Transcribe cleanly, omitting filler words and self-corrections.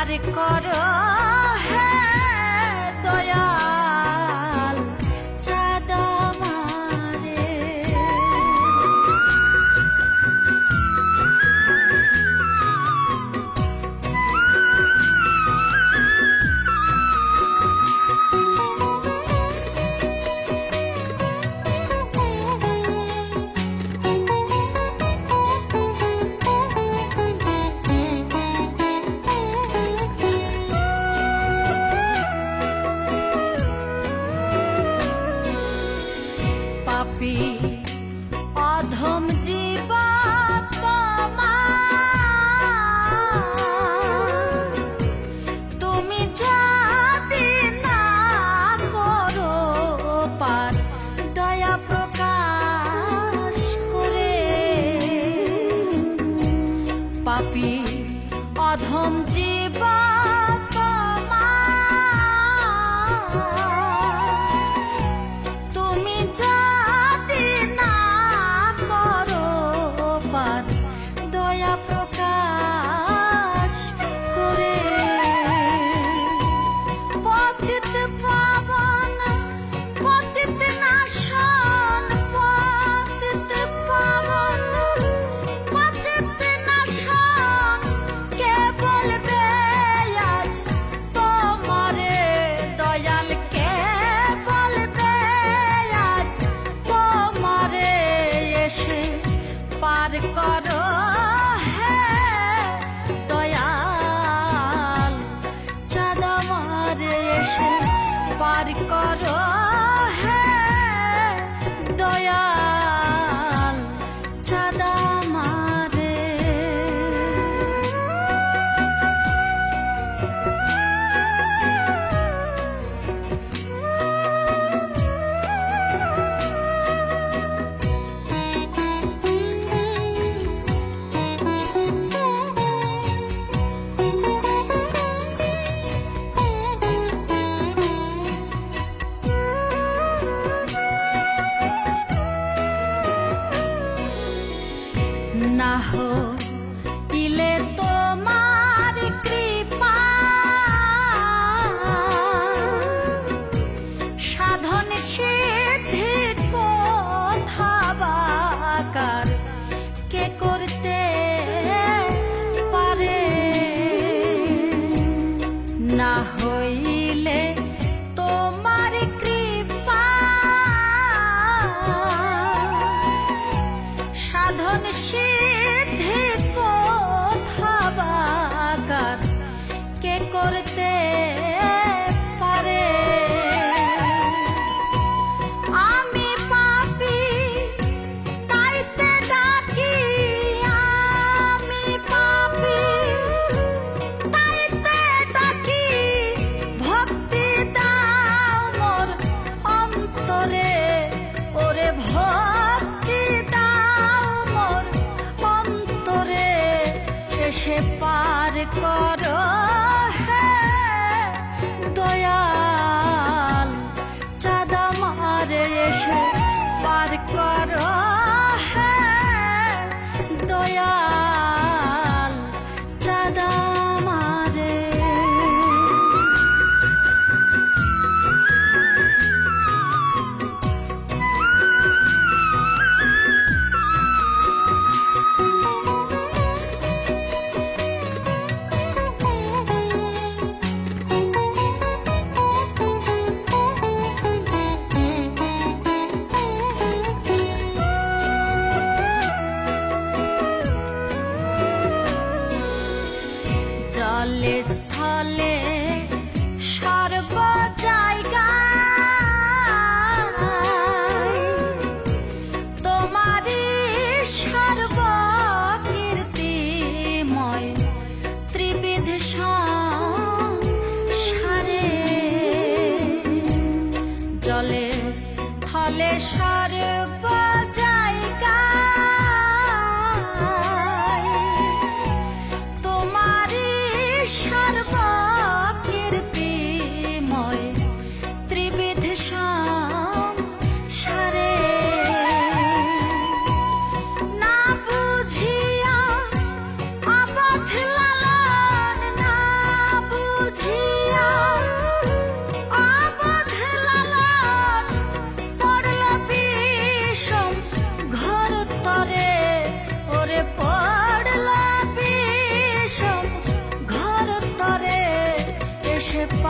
পার করো হে দয়াল চাঁদ আমারে। পাপী অধম জীবন তোমার, তুমি যদি না করো পার দয়া প্রকাশ করে। পাপী অধম জীবন তোমার, তুমি যদি না করো পার দয়া প্রকাশ করে। পতিত পাবন পতিত নাশন, পতিত পাবন পতিত নাশন, কে বলবে আজ তোমারে দয়াল, কে বলবে আজ তোমারে এসে পার করো হে দয়াল চাঁদ আমারে। এসে পার করো হে দয়াল চাঁদ আমারে। না হইলে তোমার কৃপা, সাধন সিদ্ধি কোথা বাকার কে করতে পারে। না হইলে তোমার কৃপা, সাধন সিদ্ধি কোথা বাকার কে করতে পারে। আমি পাপী তাইতে ডাকি, আমি পাপী তাইতে ডাকি, ভক্তি দাও মোর অন্তরে। ওরে ভক্তি দাও মোর অন্তরে, এসে পার করো হে দয়াল চাঁদ আমারে। এসে পার করো হে দয়াল চাঁদ আমারে। এসে